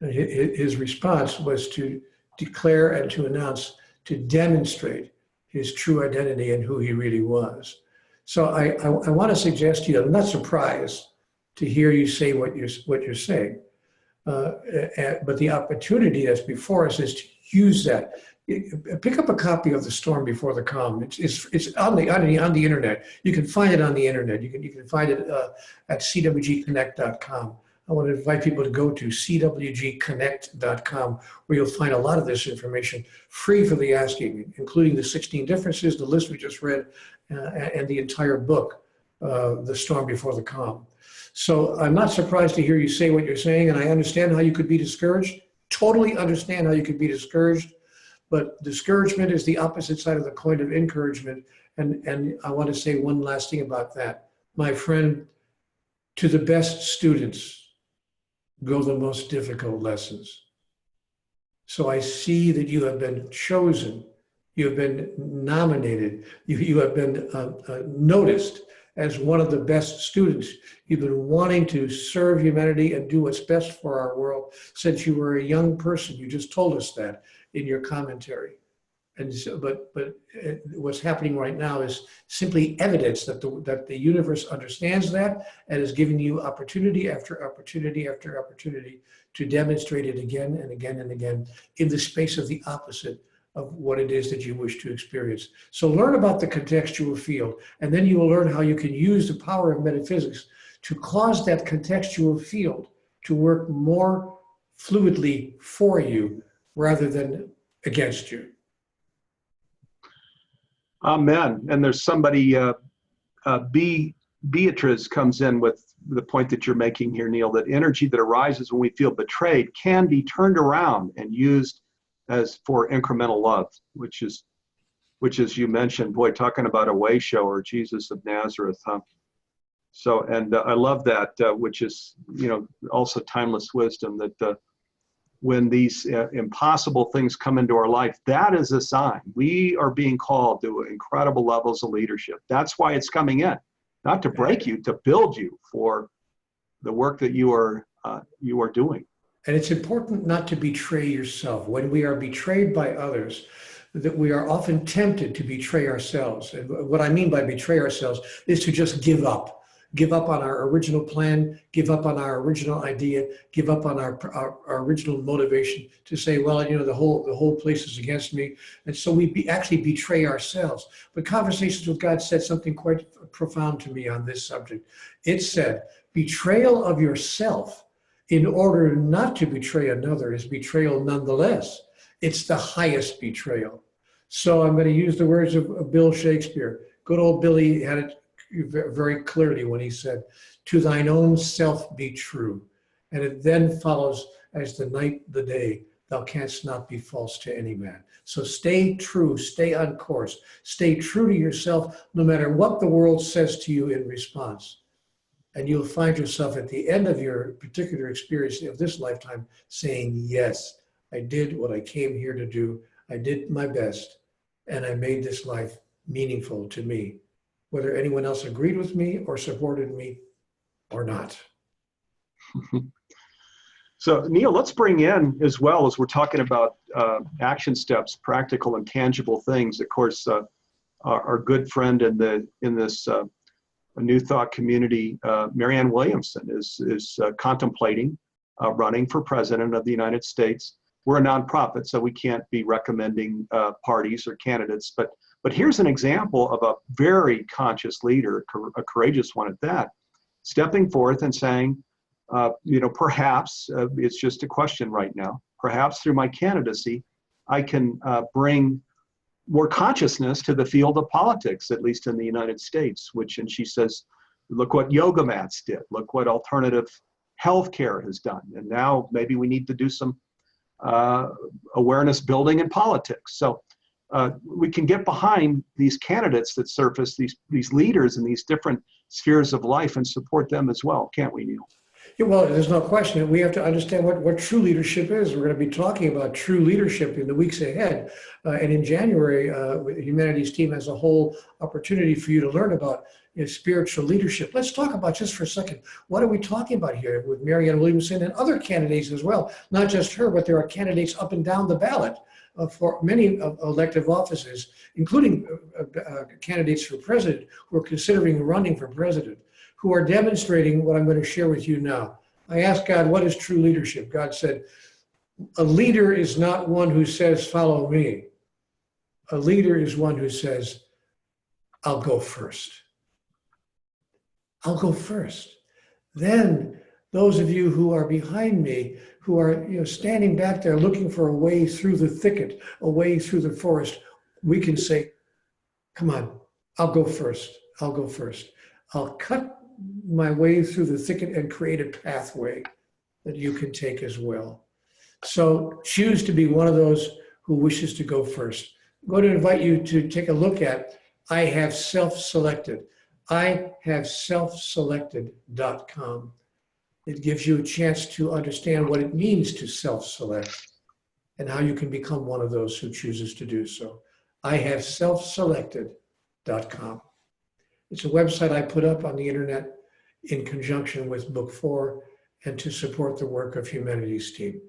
His response was to declare and to announce, to demonstrate his true identity and who he really was. So I want to suggest to you, I'm not surprised to hear you say what you're saying, but the opportunity that's before us is to use that. Pick up a copy of The Storm Before the Calm. It's on the internet. You can find it on the internet. You can find it at cwgconnect.com. I want to invite people to go to cwgconnect.com, where you'll find a lot of this information free for the asking, including the 16 differences, the list we just read, and the entire book the storm before the calm. So I'm not surprised to hear you say what you're saying, and I understand how you could be discouraged. Totally understand how you could be discouraged, but discouragement is the opposite side of the coin of encouragement. And I want to say one last thing about that. My friend, to the best students go the most difficult lessons. So I see that you have been chosen, you have been nominated, you have been noticed as one of the best students. You've been wanting to serve humanity and do what's best for our world since you were a young person. You just told us that in your commentary. And so, but what's happening right now is simply evidence that the universe understands that and is giving you opportunity after opportunity after opportunity to demonstrate it again and again and again in the space of the opposite of what it is that you wish to experience. So learn about the contextual field, and then you will learn how you can use the power of metaphysics to cause that contextual field to work more fluidly for you rather than against you. Amen. And there's somebody, Beatrice comes in with the point that you're making here, Neale, that energy that arises when we feel betrayed can be turned around and used as for incremental love, which is you mentioned, boy, talking about a way show or Jesus of Nazareth, huh? So, and I love that, which is, also timeless wisdom, that when these impossible things come into our life, that is a sign. We are being called to incredible levels of leadership. That's why it's coming in, not to break you, to build you for the work that you are doing. And it's important not to betray yourself. When we are betrayed by others, that we are often tempted to betray ourselves. And what I mean by betray ourselves is to just give up on our original plan, give up on our original idea, give up on our original motivation to say, well, the whole place is against me. And so we actually betray ourselves. But Conversations with God said something quite profound to me on this subject. It said, betrayal of yourself in order not to betray another is betrayal nonetheless. It's the highest betrayal. So I'm going to use the words of Bill Shakespeare. Good old Billy had it very clearly when he said, to thine own self be true. And it then follows, as the night the day, thou canst not be false to any man. So stay true, stay on course, stay true to yourself, no matter what the world says to you in response. And you'll find yourself at the end of your particular experience of this lifetime saying, yes, I did what I came here to do. I did my best, and I made this life meaningful to me, whether anyone else agreed with me or supported me or not. So Neale, let's bring in, as well as we're talking about action steps, practical and tangible things. Of course, our good friend in this New Thought community, Marianne Williamson, is contemplating running for president of the United States. We're a nonprofit, so we can't be recommending parties or candidates, but here's an example of a very conscious leader, a courageous one at that, stepping forth and saying, perhaps it's just a question right now. Perhaps through my candidacy, I can bring more consciousness to the field of politics, at least in the United States, and she says, look what yoga mats did. Look what alternative healthcare has done. And now maybe we need to do some awareness building in politics. So we can get behind these candidates that surface, these leaders in these different spheres of life, and support them as well, can't we, Neale? Yeah, well, there's no question. We have to understand what true leadership is. We're going to be talking about true leadership in the weeks ahead. And in January, the Humanities team has a whole opportunity for you to learn about spiritual leadership. Let's talk about, just for a second, what are we talking about here with Marianne Williamson and other candidates as well? Not just her, but there are candidates up and down the ballot for many elective offices, including candidates for president who are considering running for president, who are demonstrating what I'm going to share with you now. I asked God, what is true leadership? God said, a leader is not one who says, follow me. A leader is one who says, I'll go first. I'll go first. Then those of you who are behind me, who are standing back there looking for a way through the thicket, a way through the forest, we can say, come on, I'll go first. I'll go first. I'll cut my way through the thicket and create a pathway that you can take as well. So choose to be one of those who wishes to go first. I'm going to invite you to take a look at I Have Self-Selected. IHaveSelfSelected.com. It gives you a chance to understand what it means to self-select and how you can become one of those who chooses to do so. IHaveSelfSelected.com. It's a website I put up on the internet in conjunction with Book 4 and to support the work of Humanity's team.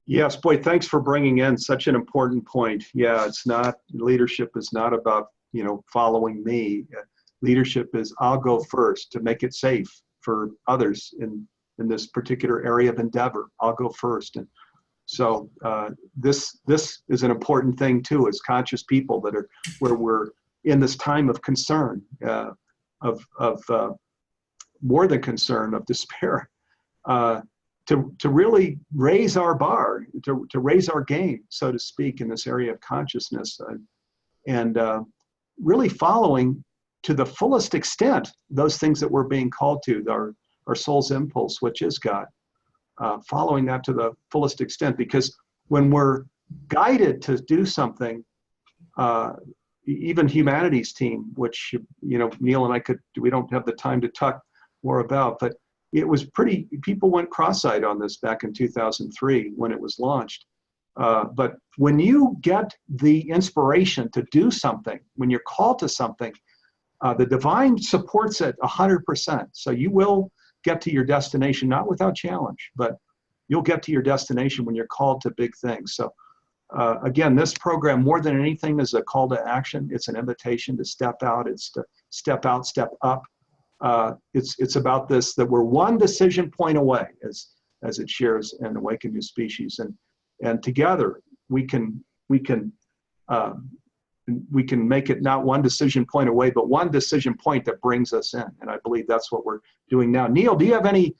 Yes, boy, thanks for bringing in such an important point. Yeah, it's not, leadership is not about, following me. Leadership is I'll go first to make it safe for others in this particular area of endeavor. I'll go first. And so this is an important thing too, as conscious people that are where we're in this time of concern, of more than concern, of despair. To really raise our bar, to raise our game, so to speak, in this area of consciousness, and really following to the fullest extent those things that we're being called to, our soul's impulse, which is God, following that to the fullest extent. Because when we're guided to do something, even Humanity's team, which Neale and I we don't have the time to talk more about, but it was people went cross-eyed on this back in 2003 when it was launched. But when you get the inspiration to do something, when you're called to something, the divine supports it 100%. So you will get to your destination, not without challenge, but you'll get to your destination when you're called to big things. So again, this program, more than anything, is a call to action. It's an invitation to step out. It's to step out, step up. It's about this, that we're one decision point away, as it shares in Awaken the Species, and together we can make it not one decision point away, but one decision point that brings us in. And I believe that's what we're doing now. Neale, do you have any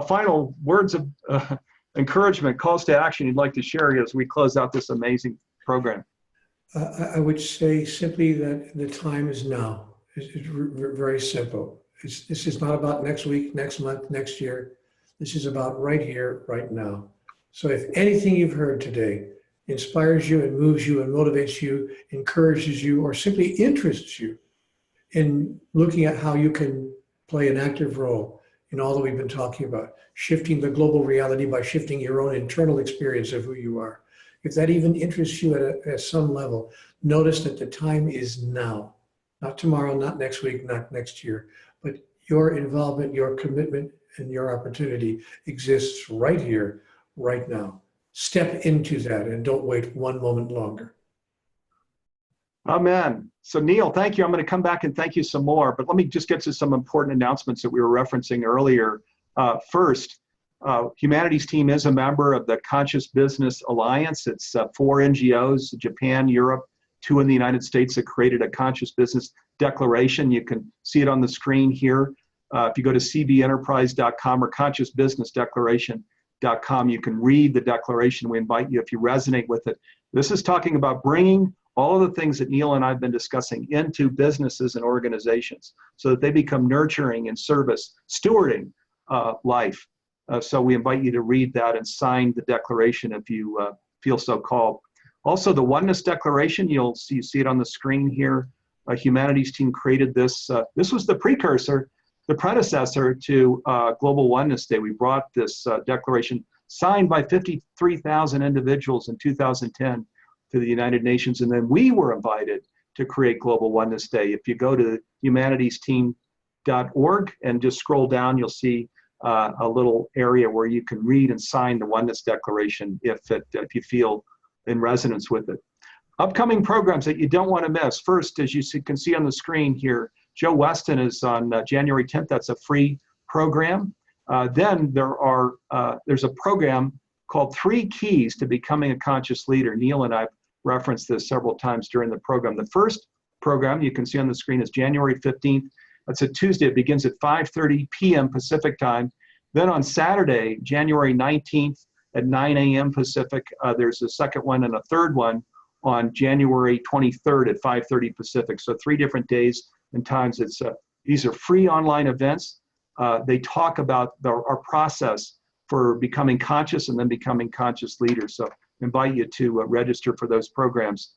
final words of encouragement, calls to action you'd like to share as we close out this amazing program? I would say simply that the time is now. It's very simple. This is not about next week, next month, next year. This is about right here, right now. So if anything you've heard today inspires you and moves you and motivates you, encourages you, or simply interests you in looking at how you can play an active role in all that we've been talking about, shifting the global reality by shifting your own internal experience of who you are. If that even interests you at some level, notice that the time is now. Not tomorrow, not next week, not next year, but your involvement, your commitment, and your opportunity exists right here, right now. Step into that and don't wait one moment longer. Amen. So Neale, thank you. I'm going to come back and thank you some more, but let me just get to some important announcements that we were referencing earlier. First, Humanity's team is a member of the Conscious Business Alliance. It's 4 NGOs, Japan, Europe, 2 in the United States, that created a conscious business declaration. You can see it on the screen here. If you go to cbenterprise.com or consciousbusinessdeclaration.com, you can read the declaration. We invite you, if you resonate with it. This is talking about bringing all of the things that Neale and I have been discussing into businesses and organizations so that they become nurturing and service, stewarding life. So we invite you to read that and sign the declaration if you feel so called. Also, the Oneness Declaration, you see it on the screen here. Humanity's team created this. This was the precursor, the predecessor to Global Oneness Day. We brought this declaration signed by 53,000 individuals in 2010 to the United Nations, and then we were invited to create Global Oneness Day. If you go to humanitiesteam.org and just scroll down, you'll see a little area where you can read and sign the Oneness Declaration if you feel in resonance with it. Upcoming programs that you don't want to miss. First, as you can see on the screen here, Joe Weston is on January 10th. That's a free program. Then there's a program called 3 Keys to Becoming a Conscious Leader. Neale and I referenced this several times during the program. The first program you can see on the screen is January 15th. That's a Tuesday. It begins at 5:30 p.m. Pacific time. Then on Saturday, January 19th at 9 a.m. Pacific, there's a second one and a third one on January 23rd at 5:30 Pacific. So 3 different days and times. It's These are free online events. They talk about our process for becoming conscious and then becoming conscious leaders. So I invite you to register for those programs.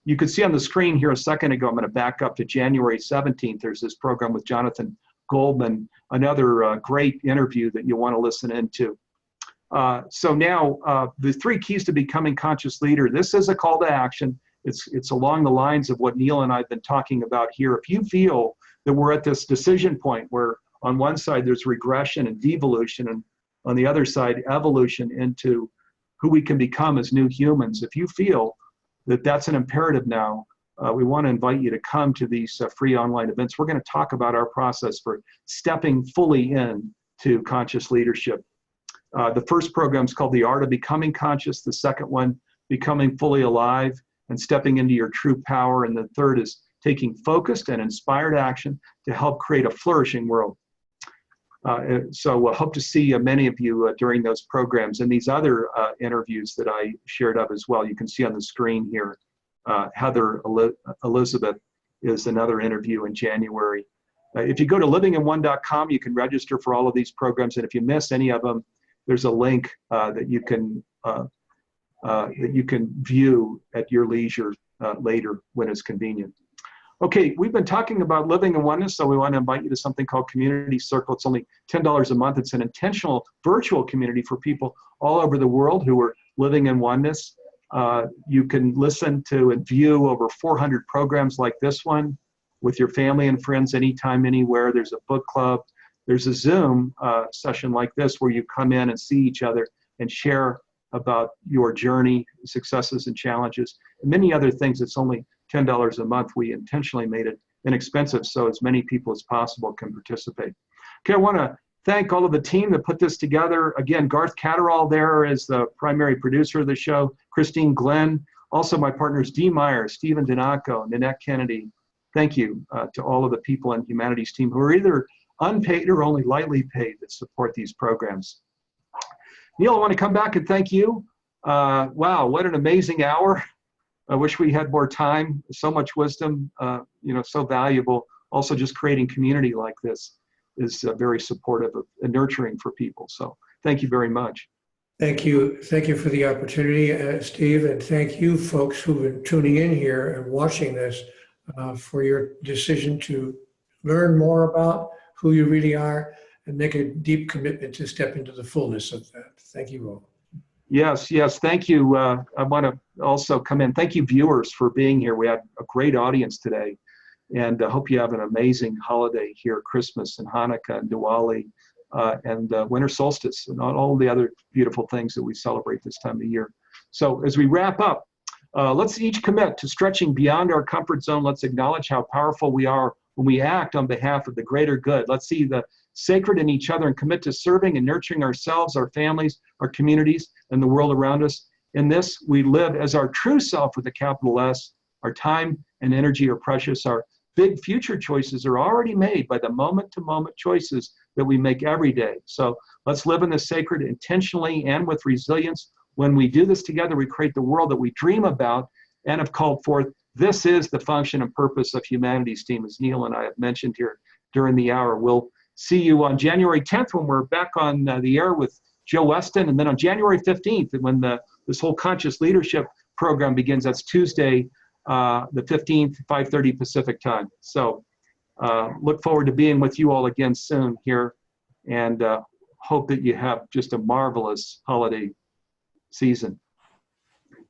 You could see on the screen here a second ago, I'm going to back up to January 17th. There's this program with Jonathan Goldman, another great interview that you want to listen into. So now, the 3 keys to becoming conscious leader. This is a call to action. It's along the lines of what Neale and I have been talking about here. If you feel that we're at this decision point where on one side there's regression and devolution, and on the other side evolution into who we can become as new humans, if you feel that that's an imperative now, we want to invite you to come to these free online events. We're going to talk about our process for stepping fully in to conscious leadership. The first program is called The Art of Becoming Conscious. The second one, Becoming Fully Alive and Stepping into Your True Power. And the third is Taking Focused and Inspired Action to Help Create a Flourishing World. So we'll hope to see many of you during those programs and these other interviews that I shared up as well. You can see on the screen here, Heather Elizabeth is another interview in January. If you go to livinginone.com, you can register for all of these programs. And if you miss any of them, there's a link that you can view at your leisure later when it's convenient. Okay, we've been talking about living in oneness, so we want to invite you to something called Community Circle. It's only $10 a month. It's an intentional virtual community for people all over the world who are living in oneness. You can listen to and view over 400 programs like this one with your family and friends anytime, anywhere. There's a book club. There's a Zoom session like this where you come in and see each other and share about your journey, successes and challenges, and many other things. It's only $10 a month. We intentionally made it inexpensive so as many people as possible can participate. Okay, I want to thank all of the team that put this together. Again, Garth Catterall there is the primary producer of the show, Christine Glenn, also my partners Dee Meyer, Stephen Donaco, Nanette Kennedy. Thank you to all of the people in Humanities team who are either unpaid or only lightly paid that support these programs. Neale, I want to come back and thank you. Wow, what an amazing hour. I wish we had more time. So much wisdom, so valuable. Also, just creating community like this is very supportive of and nurturing for people. So thank you very much. Thank you. Thank you for the opportunity, Steve, and thank you folks who've been tuning in here and watching this for your decision to learn more about who you really are and make a deep commitment to step into the fullness of that. Thank you all. Yes, thank you. I want to also come in. Thank you, viewers, for being here. We had a great audience today, and I hope you have an amazing holiday here, Christmas and Hanukkah and Diwali and winter solstice and all the other beautiful things that we celebrate this time of year. So as we wrap up, let's each commit to stretching beyond our comfort zone. Let's acknowledge how powerful we are when we act on behalf of the greater good. Let's see the sacred in each other and commit to serving and nurturing ourselves, our families, our communities, and the world around us. In this, we live as our true self with a capital S. Our time and energy are precious. Our big future choices are already made by the moment-to-moment choices that we make every day. So let's live in the sacred intentionally and with resilience. When we do this together, we create the world that we dream about and have called forth. This is the function and purpose of Humanities Team, as Neale and I have mentioned here during the hour. We'll see you on January 10th when we're back on the air with Joe Weston, and then on January 15th when this whole conscious leadership program begins. That's Tuesday, the 15th, 5:30 Pacific time. So look forward to being with you all again soon here, and hope that you have just a marvelous holiday season.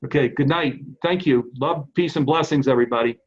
Okay, good night. Thank you. Love, peace, and blessings, everybody.